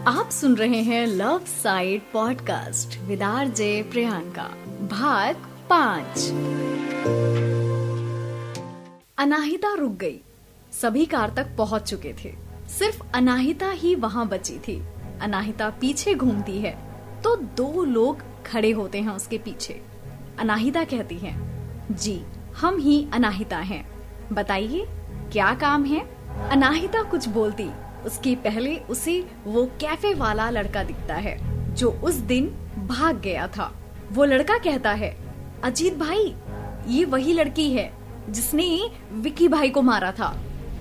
आप सुन रहे हैं love side podcast with RJ Priyanka, भाग 5। अनाहिता रुक गई। सभी कार तक पहुंच चुके थे, सिर्फ अनाहिता ही वहां बची थी। अनाहिता पीछे घूमती है तो 2 लोग खड़े होते हैं उसके पीछे। अनाहिता कहती है, जी हम ही अनाहिता हैं, बताइए क्या काम है। अनाहिता कुछ बोलती उसके पहले उसे वो कैफे वाला लड़का दिखता है जो उस दिन भाग गया था। वो लड़का कहता है, अजीत भाई ये वही लड़की है जिसने विकी भाई को मारा था।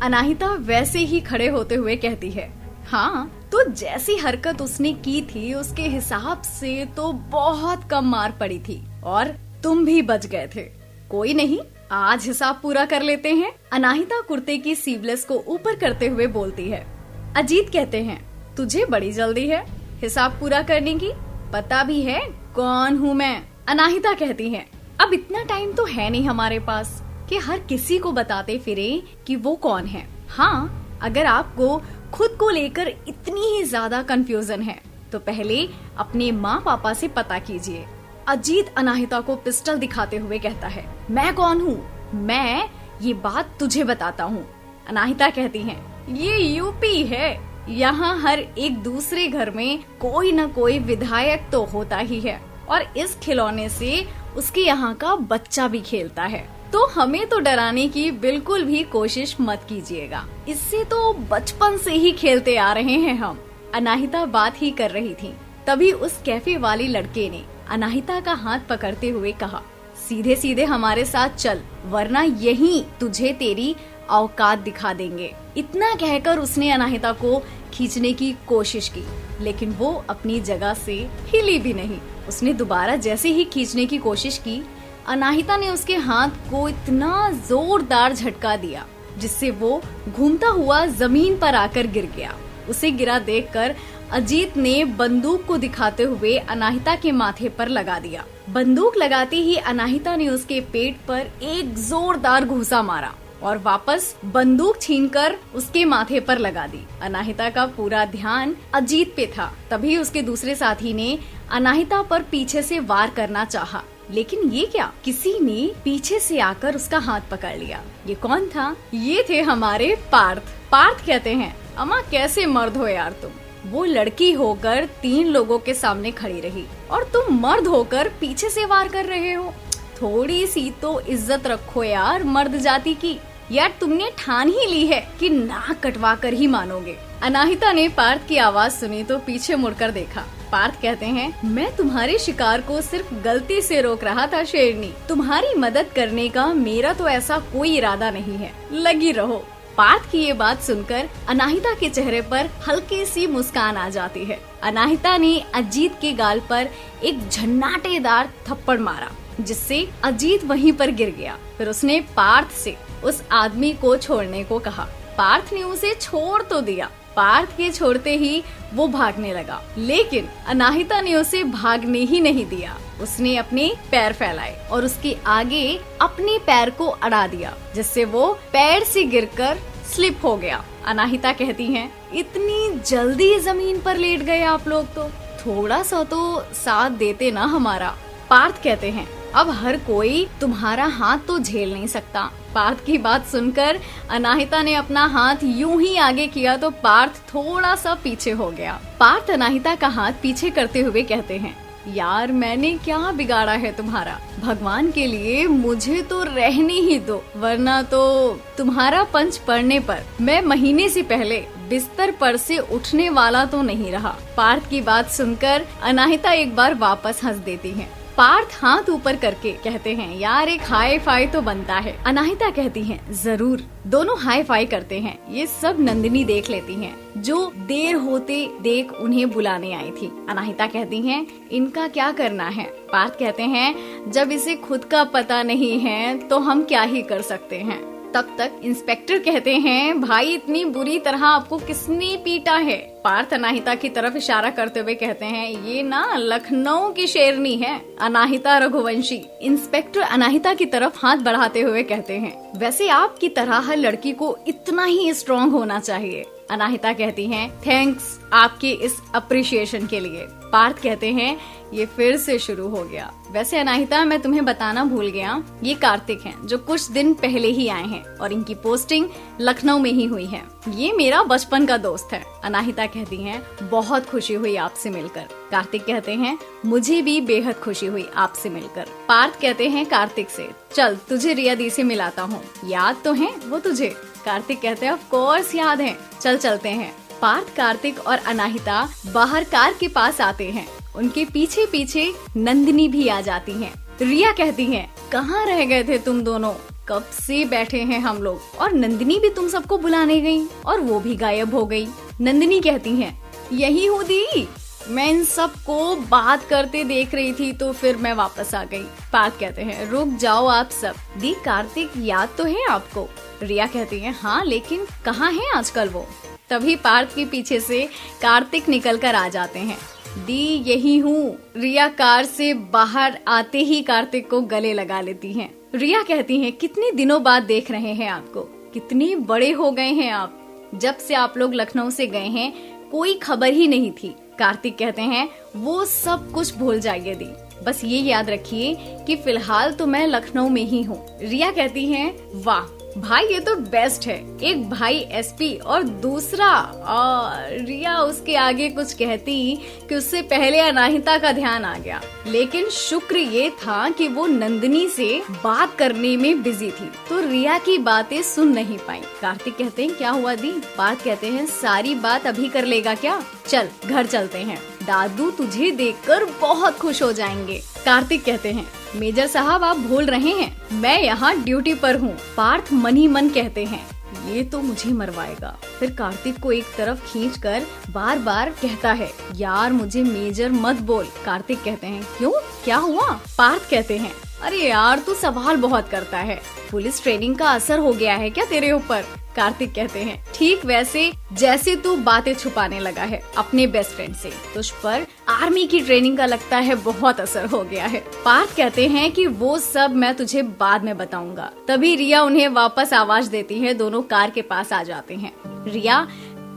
अनाहिता वैसे ही खड़े होते हुए कहती है, हाँ तो जैसी हरकत उसने की थी उसके हिसाब से तो बहुत कम मार पड़ी थी और तुम भी बच गए थे। कोई नहीं, आज हिसाब पूरा कर लेते हैं। अनाहिता कुर्ते की सीवलेस को ऊपर करते हुए बोलती है। अजीत कहते हैं, तुझे बड़ी जल्दी है हिसाब पूरा करने की, पता भी है कौन हूँ मैं। अनाहिता कहती है, अब इतना टाइम तो है नहीं हमारे पास कि हर किसी को बताते फिरे कि वो कौन है। हाँ, अगर आपको खुद को लेकर इतनी ही ज्यादा कंफ्यूजन है तो पहले अपने माँ पापा से पता कीजिए। अजीत अनाहिता को पिस्टल दिखाते हुए कहता है, मैं कौन हूँ, मैं ये बात तुझे बताता हूँ। अनाहिता कहती है, ये यूपी है, यहाँ हर एक दूसरे घर में कोई न कोई विधायक तो होता ही है और इस खिलौने से उसके यहाँ का बच्चा भी खेलता है, तो हमें तो डराने की बिल्कुल भी कोशिश मत कीजिएगा, इससे तो बचपन से ही खेलते आ रहे हैं हम। अनाहिता बात ही कर रही थी, तभी उस कैफे वाले लड़के ने अनाहिता का हाथ पकड़ते हुए कहा, सीधे सीधे हमारे साथ चल वरना यहीं तुझे तेरी औकात दिखा देंगे। इतना कहकर उसने अनाहिता को खींचने की कोशिश की, लेकिन वो अपनी जगह से हिली भी नहीं। उसने दोबारा जैसे ही खींचने की कोशिश की, अनाहिता ने उसके हाथ को इतना जोरदार झटका दिया जिससे वो घूमता हुआ जमीन पर आकर गिर गया। उसे गिरा देखकर अजीत ने बंदूक को दिखाते हुए अनाहिता के माथे पर लगा दिया। बंदूक लगाते ही अनाहिता ने उसके पेट पर एक जोरदार घूंसा मारा और वापस बंदूक छीनकर उसके माथे पर लगा दी। अनाहिता का पूरा ध्यान अजीत पे था। तभी उसके दूसरे साथी ने अनाहिता पर पीछे से वार करना चाहा, लेकिन ये क्या, किसी ने पीछे से आकर उसका हाथ पकड़ लिया। ये कौन था? ये थे हमारे पार्थ। पार्थ कहते हैं, अम्मा कैसे मर्द हो यार तुम, वो लड़की होकर 3 लोगों के सामने खड़ी रही और तुम मर्द होकर पीछे से वार कर रहे हो। थोड़ी सी तो इज्जत रखो यार मर्द जाति की। यार तुमने ठान ही ली है कि नाक कटवा कर ही मानोगे। अनाहिता ने पार्थ की आवाज सुनी तो पीछे मुड़कर देखा। पार्थ कहते हैं, मैं तुम्हारे शिकार को सिर्फ गलती से रोक रहा था शेरनी, तुम्हारी मदद करने का मेरा तो ऐसा कोई इरादा नहीं है, लगी रहो। पार्थ की ये बात सुनकर अनाहिता के चेहरे पर हल्की सी मुस्कान आ जाती है। अनाहिता ने अजीत के गाल पर एक झन्नाटेदार थप्पड़ मारा जिससे अजीत वहीं पर गिर गया। फिर उसने पार्थ से उस आदमी को छोड़ने को कहा। पार्थ ने उसे छोड़ तो दिया। पार्थ के छोड़ते ही वो भागने लगा, लेकिन अनाहिता ने उसे भागने ही नहीं दिया। उसने अपने पैर फैलाए और उसके आगे अपने पैर को अड़ा दिया जिससे वो पैर से गिरकर स्लिप हो गया। अनाहिता कहती हैं, इतनी जल्दी जमीन पर लेट गए आप लोग, तो थोड़ा सा तो साथ देते ना हमारा। पार्थ कहते हैं, अब हर कोई तुम्हारा हाथ तो झेल नहीं सकता। पार्थ की बात सुनकर अनाहिता ने अपना हाथ यूं ही आगे किया तो पार्थ थोड़ा सा पीछे हो गया। पार्थ अनाहिता का हाथ पीछे करते हुए कहते हैं, यार मैंने क्या बिगाड़ा है तुम्हारा, भगवान के लिए मुझे तो रहने ही दो, वरना तो तुम्हारा पंच पड़ने पर मैं महीने से पहले बिस्तर पर से उठने वाला तो नहीं रहा। पार्थ की बात सुनकर अनाहिता एक बार वापस हंस देती है। पार्थ हाथ ऊपर करके कहते हैं, यार एक हाई फाई तो बनता है। अनाहिता कहती हैं, जरूर। दोनों हाई फाई करते हैं। ये सब नंदिनी देख लेती हैं, जो देर होते देख उन्हें बुलाने आई थी। अनाहिता कहती हैं, इनका क्या करना है। पार्थ कहते हैं, जब इसे खुद का पता नहीं है तो हम क्या ही कर सकते हैं। तब तक इंस्पेक्टर कहते हैं, भाई इतनी बुरी तरह आपको किसने पीटा है। पार्थ अनाहिता की तरफ इशारा करते हुए कहते हैं, ये ना लखनऊ की शेरनी है, अनाहिता रघुवंशी। इंस्पेक्टर अनाहिता की तरफ हाथ बढ़ाते हुए कहते हैं, वैसे आपकी तरह हर लड़की को इतना ही स्ट्रॉन्ग होना चाहिए। अनाहिता कहती हैं थैंक्स आपके इस अप्रिशिएशन के लिए। पार्थ कहते हैं ये फिर से शुरू हो गया। वैसे अनाहिता मैं तुम्हें बताना भूल गया, ये कार्तिक हैं जो कुछ दिन पहले ही आए हैं और इनकी पोस्टिंग लखनऊ में ही हुई है। ये मेरा बचपन का दोस्त है। अनाहिता कहती हैं बहुत खुशी हुई आपसे मिलकर। कार्तिक कहते हैं मुझे भी बेहद खुशी हुई आपसे मिलकर। पार्थ कहते हैं कार्तिक से चल तुझे रिया दी से मिलाता हूँ, याद तो है वो तुझे? कार्तिक कहते हैं ऑफ कोर्स याद है, चल चलते हैं। पार्थ, कार्तिक और अनाहिता बाहर कार के पास आते हैं। उनके पीछे पीछे नंदिनी भी आ जाती हैं। रिया कहती हैं कहाँ रह गए थे तुम दोनों, कब से बैठे हैं हम लोग, और नंदिनी भी तुम सबको बुलाने गई और वो भी गायब हो गई। नंदिनी कहती हैं यही हूँ दी, मैं इन सबको बात करते देख रही थी तो फिर मैं वापस आ गई। पार्थ कहते हैं रुक जाओ आप सब, दी कार्तिक याद तो है आपको? रिया कहती है हाँ, लेकिन कहाँ है आजकल वो? तभी पार्थ के पीछे से कार्तिक निकल कर आ जाते हैं। दी यही हूँ। रिया कार से बाहर आते ही कार्तिक को गले लगा लेती हैं। रिया कहती हैं कितने दिनों बाद देख रहे हैं आपको, कितने बड़े हो गए हैं आप, जब से आप लोग लखनऊ से गए हैं कोई खबर ही नहीं थी। कार्तिक कहते हैं वो सब कुछ भूल जाइए दी, बस ये याद रखिए कि फिलहाल तो मैं लखनऊ में ही हूँ। रिया कहती हैं वाह भाई ये तो बेस्ट है, एक भाई एसपी और दूसरा, और रिया उसके आगे कुछ कहती कि उससे पहले अनाहिता का ध्यान आ गया, लेकिन शुक्र ये था कि वो नंदिनी से बात करने में बिजी थी तो रिया की बातें सुन नहीं पाई। कार्तिक कहते हैं क्या हुआ दी? पार्थ कहते हैं सारी बात अभी कर लेगा क्या, चल घर चलते हैं, दादू तुझे देखकर बहुत खुश हो जाएंगे। कार्तिक कहते हैं मेजर साहब आप भूल रहे हैं, मैं यहाँ ड्यूटी पर हूँ। पार्थ मन ही मन कहते हैं ये तो मुझे मरवाएगा। फिर कार्तिक को एक तरफ खींचकर बार बार कहता है यार मुझे मेजर मत बोल। कार्तिक कहते हैं क्यों, क्या हुआ? पार्थ कहते हैं अरे यार तू सवाल बहुत करता है, पुलिस ट्रेनिंग का असर हो गया है क्या तेरे ऊपर? कार्तिक कहते हैं ठीक वैसे जैसे तू बातें छुपाने लगा है अपने बेस्ट फ्रेंड से, तुझ पर आर्मी की ट्रेनिंग का लगता है बहुत असर हो गया है। पार्थ कहते हैं कि वो सब मैं तुझे बाद में बताऊंगा। तभी रिया उन्हें वापस आवाज देती है, दोनों कार के पास आ जाते हैं। रिया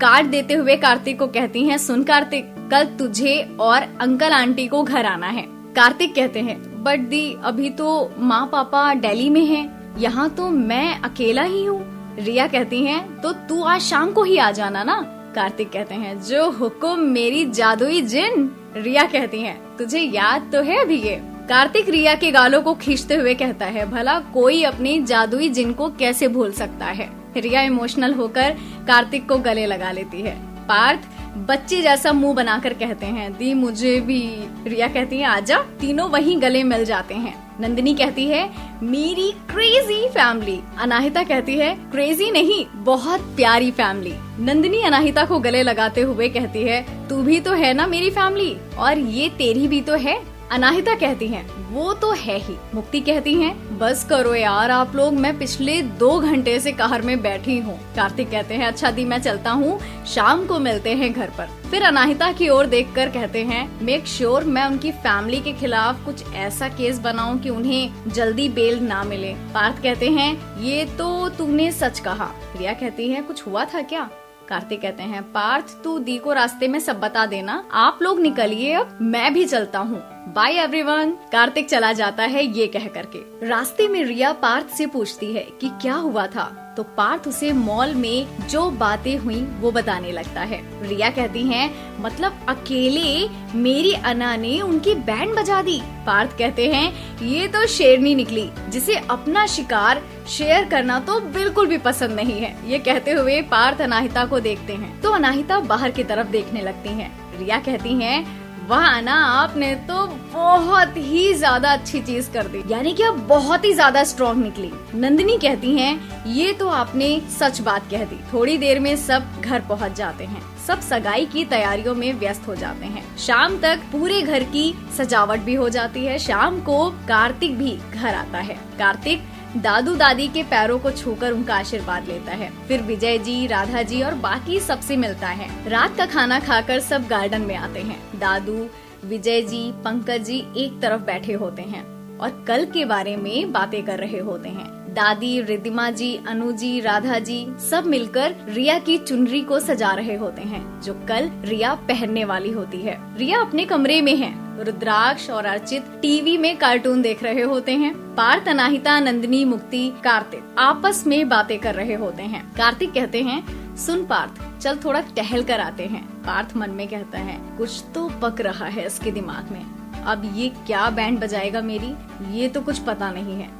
कार्ड देते हुए कार्तिक को कहती है सुन कार्तिक, कल तुझे और अंकल आंटी को घर आना है। कार्तिक कहते हैं बट दी अभी तो माँ पापा दिल्ली में हैं, यहाँ तो मैं अकेला ही हूँ। रिया कहती हैं तो तू आज शाम को ही आ जाना ना। कार्तिक कहते हैं जो हुक्म मेरी जादुई जिन। रिया कहती हैं तुझे याद तो है अभी ये? कार्तिक रिया के गालों को खींचते हुए कहता है भला कोई अपनी जादुई जिन को कैसे भूल सकता है। रिया इमोशनल होकर कार्तिक को गले लगा लेती है। पार्थ बच्चे जैसा मुंह बनाकर कहते हैं दी मुझे भी। रिया कहती है आजा, तीनों वहीं गले मिल जाते हैं। नंदिनी कहती है मेरी क्रेजी फैमिली। अनाहिता कहती है क्रेजी नहीं बहुत प्यारी फैमिली। नंदिनी अनाहिता को गले लगाते हुए कहती है तू भी तो है ना मेरी फैमिली, और ये तेरी भी तो है। अनाहिता कहती हैं वो तो है ही। मुक्ति कहती हैं बस करो यार आप लोग, मैं पिछले 2 घंटे से कार में बैठी हूँ। कार्तिक कहते हैं अच्छा दी मैं चलता हूँ, शाम को मिलते हैं घर पर। फिर अनाहिता की ओर देखकर कहते हैं मेक श्योर मैं उनकी फैमिली के खिलाफ कुछ ऐसा केस बनाऊं कि उन्हें जल्दी बेल ना मिले। पार्थ कहते हैं ये तो तुमने सच कहा। रिया कहती है कुछ हुआ था क्या? कार्तिक कहते हैं पार्थ तू दी को रास्ते में सब बता देना, आप लोग निकलिए अब मैं भी चलता हूँ, बाय एवरीवन। कार्तिक चला जाता है ये कह करके। रास्ते में रिया पार्थ से पूछती है कि क्या हुआ था, तो पार्थ उसे मॉल में जो बातें हुई वो बताने लगता है। रिया कहती हैं मतलब अकेले मेरी अना ने उनकी बैंड बजा दी। पार्थ कहते हैं ये तो शेरनी निकली जिसे अपना शिकार शेयर करना तो बिल्कुल भी पसंद नहीं है। ये कहते हुए पार्थ अनाहिता को देखते हैं तो अनाहिता बाहर की तरफ देखने लगती हैं। रिया कहती हैं वाह अना आपने तो बहुत ही ज्यादा अच्छी चीज कर दी, यानी कि आप बहुत ही ज्यादा स्ट्रॉन्ग निकली। नंदिनी कहती हैं ये तो आपने सच बात कह दी। थोड़ी देर में सब घर पहुंच जाते हैं। सब सगाई की तैयारियों में व्यस्त हो जाते हैं। शाम तक पूरे घर की सजावट भी हो जाती है। शाम को कार्तिक भी घर आता है। कार्तिक दादू दादी के पैरों को छूकर उनका आशीर्वाद लेता है। फिर विजय जी, राधा जी और बाकी सबसे मिलता है। रात का खाना खाकर सब गार्डन में आते हैं। दादू, विजय जी, पंकज जी एक तरफ बैठे होते हैं और कल के बारे में बातें कर रहे होते हैं। दादी, रिद्धिमा जी, अनु जी, राधा जी सब मिलकर रिया की चुनरी को सजा रहे होते हैं जो कल रिया पहनने वाली होती है। रिया अपने कमरे में है। रुद्राक्ष और अर्चित टीवी में कार्टून देख रहे होते हैं। पार्थ, अनाहिता, नंदिनी, मुक्ति, कार्तिक आपस में बातें कर रहे होते हैं। कार्तिक कहते हैं, सुन पार्थ, चल थोड़ा टहल कर आते हैं। पार्थ मन में कहता है, कुछ तो पक रहा है इसके दिमाग में। अब ये क्या बैंड बजाएगा मेरी, ये तो कुछ पता नहीं है।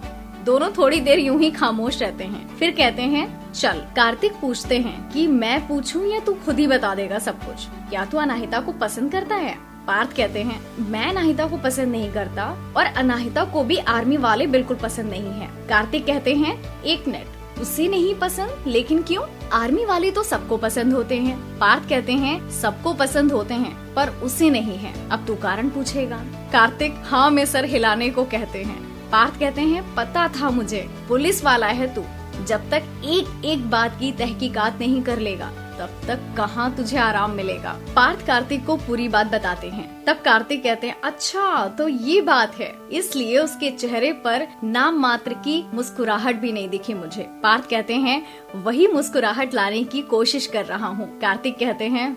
दोनों थोड़ी देर यूं ही खामोश रहते हैं, फिर कहते हैं, चल। कार्तिक पूछते हैं कि मैं पूछूं या तू खुद ही बता देगा सब कुछ? क्या तू अनाहिता को पसंद करता है? पार्थ कहते हैं, मैं अनाहिता को पसंद नहीं करता और अनाहिता को भी आर्मी वाले बिल्कुल पसंद नहीं है। कार्तिक कहते हैं, एक मिनट, उसे नहीं पसंद, लेकिन क्यों? आर्मी वाले तो सबको पसंद होते हैं। पार्थ कहते हैं, सबको पसंद होते हैं पर उसे नहीं है। अब तू कारण पूछेगा। कार्तिक हाँ में सर हिलाने को कहते हैं। पार्थ कहते हैं, पता था मुझे, पुलिस वाला है तू। जब तक एक एक बात की तहकीकात नहीं कर लेगा तब तक कहाँ तुझे आराम मिलेगा। पार्थ कार्तिक को पूरी बात बताते हैं। तब कार्तिक कहते हैं, अच्छा तो ये बात है, इसलिए उसके चेहरे पर नाम मात्र की मुस्कुराहट भी नहीं दिखी मुझे। पार्थ कहते हैं, वही मुस्कुराहट लाने की कोशिश कर रहा हूँ। कार्तिक कहते हैं,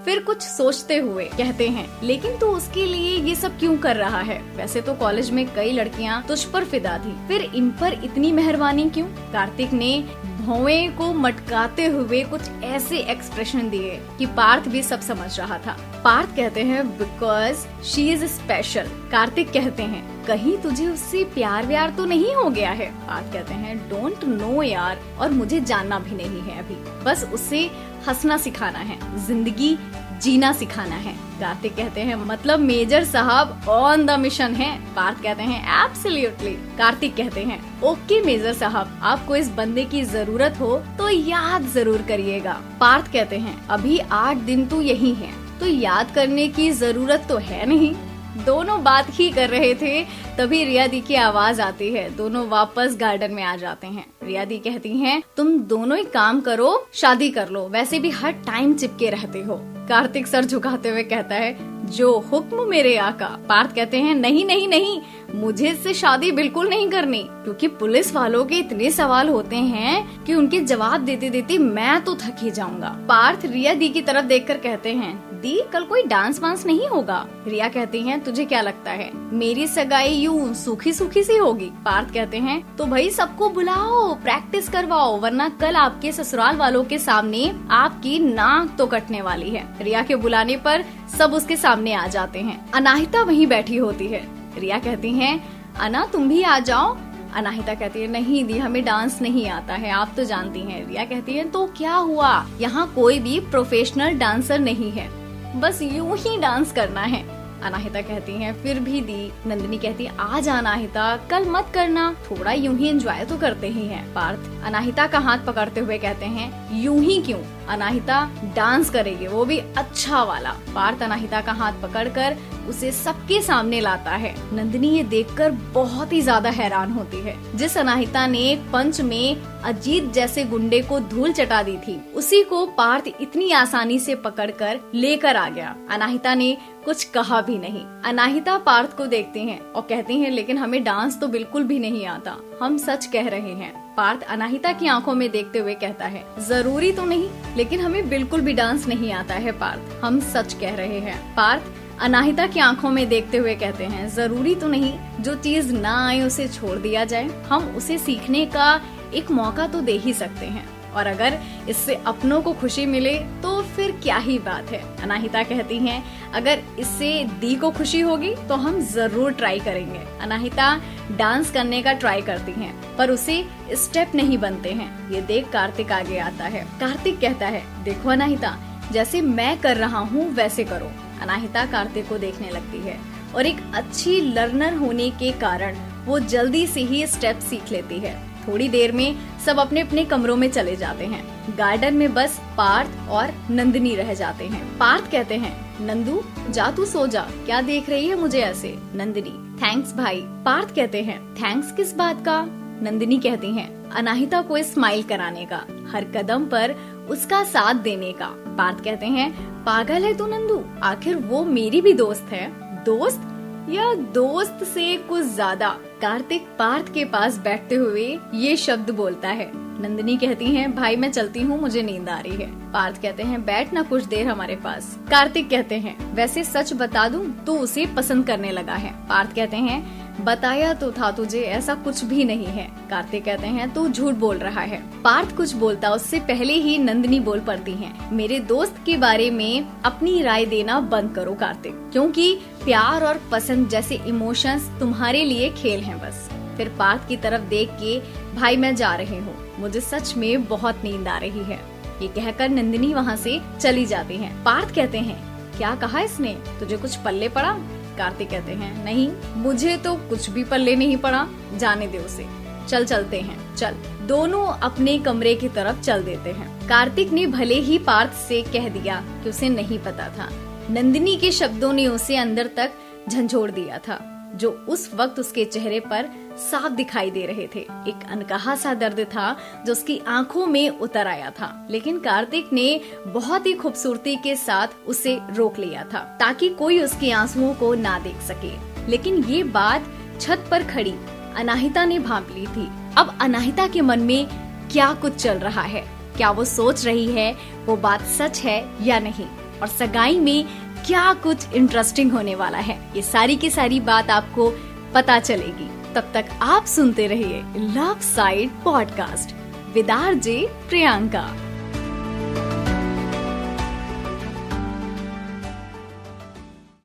फिर कुछ सोचते हुए कहते हैं, लेकिन तू उसके लिए ये सब क्यों कर रहा है? वैसे तो कॉलेज में कई लड़कियाँ तुझ पर फिदा थी, फिर इन पर इतनी मेहरबानी क्यों? कार्तिक ने भौवें को मटकाते हुए कुछ ऐसे एक्सप्रेशन दिए कि पार्थ भी सब समझ रहा था। पार्थ कहते हैं, because she is special. Kartik कहते हैं, कहीं तुझे उससे प्यार व्यार तो नहीं हो गया है? पार्थ कहते हैं, डोंट नो यार, और मुझे जानना भी नहीं है अभी, बस उसे हंसना सिखाना है, जिंदगी जीना सिखाना है। कार्तिक कहते हैं, मतलब मेजर साहब ऑन द मिशन है? पार्थ कहते हैं, एब्सोल्युटली। कार्तिक कहते हैं, ओके मेजर साहब, आपको इस बंदे की जरूरत हो तो याद जरूर करिएगा। पार्थ कहते हैं, अभी 8 दिन तो यही है, तो याद करने की जरूरत तो है नहीं। दोनों बात ही कर रहे थे, तभी रिया दी की आवाज आती है। दोनों वापस गार्डन में आ जाते हैं। रिया दी कहती हैं, तुम दोनों एक काम करो, शादी कर लो, वैसे भी हर टाइम चिपके रहते हो। कार्तिक सर झुकाते हुए कहता है, जो हुक्म मेरे आका। पार्थ कहते हैं, नहीं नहीं नहीं, मुझे इससे शादी बिल्कुल नहीं करनी, क्योंकि पुलिस वालों के इतने सवाल होते हैं कि उनके जवाब देते देते मैं तो थक ही जाऊंगा। पार्थ रिया दी की तरफ देखकर कहते हैं, दी कल कोई डांस वांस नहीं होगा? रिया कहती हैं, तुझे क्या लगता है मेरी सगाई यूं सूखी सूखी सी होगी? पार्थ कहते हैं, तो भाई सबको बुलाओ, प्रैक्टिस करवाओ, वरना कल आपके ससुराल वालों के सामने आपकी नाक तो कटने वाली है। रिया के बुलाने पर सब उसके सामने आ जाते हैं। अनाहिता वहीं बैठी होती है। रिया कहती हैं, अना तुम भी आ जाओ। अनाहिता कहती है, नहीं दी, हमें डांस नहीं आता है, आप तो जानती हैं। रिया कहती है, तो क्या हुआ, यहाँ कोई भी प्रोफेशनल डांसर नहीं है, बस यूं ही डांस करना है। अनाहिता कहती हैं, फिर भी दी। नंदिनी कहती है, आज अनाहिता, कल मत करना, थोड़ा यूं ही एंजॉय तो करते ही हैं। पार्थ अनाहिता का हाथ पकड़ते हुए कहते हैं, यूं ही क्यों, अनाहिता डांस करेगी, वो भी अच्छा वाला। पार्थ अनाहिता का हाथ पकड़कर उसे सबके सामने लाता है। नंदिनी ये देखकर बहुत ही ज्यादा हैरान होती है। जिस अनाहिता ने पंच में अजीत जैसे गुंडे को धूल चटा दी थी, उसी को पार्थ इतनी आसानी से पकड़कर लेकर आ गया। अनाहिता ने कुछ कहा भी नहीं। अनाहिता पार्थ को देखती हैं और कहती हैं, लेकिन हमें डांस तो बिल्कुल भी नहीं आता, हम सच कह रहे हैं। पार्थ अनाहिता की आंखों में देखते हुए कहता है, जरूरी तो नहीं, लेकिन हमें बिल्कुल भी डांस नहीं आता है पार्थ, हम सच कह रहे हैं। पार्थ अनाहिता की आंखों में देखते हुए कहते हैं, जरूरी तो नहीं, जो चीज ना आए उसे छोड़ दिया जाए, हम उसे सीखने का एक मौका तो दे ही सकते हैं, और अगर इससे अपनों को खुशी मिले तो फिर क्या ही बात है। अनाहिता कहती हैं, अगर इससे दी को खुशी होगी तो हम जरूर ट्राई करेंगे। अनाहिता डांस करने का ट्राई करती हैं, पर उसे स्टेप नहीं बनते हैं। ये देख कार्तिक आगे आता है। कार्तिक कहता है, देखो अनाहिता, जैसे मैं कर रहा हूँ वैसे करो। अनाहिता कार्तिक को देखने लगती है और एक अच्छी लर्नर होने के कारण वो जल्दी से ही स्टेप सीख लेती है। थोड़ी देर में सब अपने अपने कमरों में चले जाते हैं। गार्डन में बस पार्थ और नंदिनी रह जाते हैं। पार्थ कहते हैं, नंदू जा तू सो जा, क्या देख रही है मुझे ऐसे? नंदिनी, थैंक्स भाई। पार्थ कहते हैं, थैंक्स किस बात का? नंदिनी कहती हैं, अनाहिता को स्माइल कराने का, हर कदम पर उसका साथ देने का। पार्थ कहते हैं, पागल है तू नंदू, आखिर वो मेरी भी दोस्त है। दोस्त या दोस्त से कुछ ज्यादा। कार्तिक पार्थ के पास बैठते हुए ये शब्द बोलता है। नंदिनी कहती है, भाई मैं चलती हूँ, मुझे नींद आ रही है। पार्थ कहते हैं, बैठ ना कुछ देर हमारे पास। कार्तिक कहते हैं, वैसे सच बता दूं तो उसे पसंद करने लगा है। पार्थ कहते हैं, बताया तो था तुझे, ऐसा कुछ भी नहीं है। कार्तिक कहते हैं, तू झूठ बोल रहा है। पार्थ कुछ बोलता उससे पहले ही नंदिनी बोल पड़ती है, मेरे दोस्त के बारे में अपनी राय देना बंद करो कार्तिक, क्योंकि प्यार और पसंद जैसे इमोशंस तुम्हारे लिए खेल हैं बस। फिर पार्थ की तरफ देख के, भाई मैं जा रही हूँ, मुझे सच में बहुत नींद आ रही है। ये कहकर नंदिनी वहाँ से चली जाती है। पार्थ कहते हैं, क्या कहा इसने, तुझे कुछ पल्ले पड़ा? कार्तिक कहते हैं, नहीं मुझे तो कुछ भी पल्ले नहीं पड़ा, जाने दे उसे, चल चलते हैं चल। दोनों अपने कमरे की तरफ चल देते हैं। कार्तिक ने भले ही पार्थ से कह दिया कि उसे नहीं पता था, नंदिनी के शब्दों ने उसे अंदर तक झंझोड़ दिया था, जो उस वक्त उसके चेहरे पर साफ दिखाई दे रहे थे। एक अनकहा सा दर्द था जो उसकी आंखों में उतर आया था, लेकिन कार्तिक ने बहुत ही खूबसूरती के साथ उसे रोक लिया था ताकि कोई उसके आंसुओं को ना देख सके। लेकिन ये बात छत पर खड़ी अनाहिता ने भांप ली थी। अब अनाहिता के मन में क्या कुछ चल रहा है, क्या वो सोच रही है वो बात सच है या नहीं, और सगाई में क्या कुछ इंटरेस्टिंग होने वाला है, ये सारी की सारी बात आपको पता चलेगी। तब तक आप सुनते रहिए love side podcast with RJ Priyanka.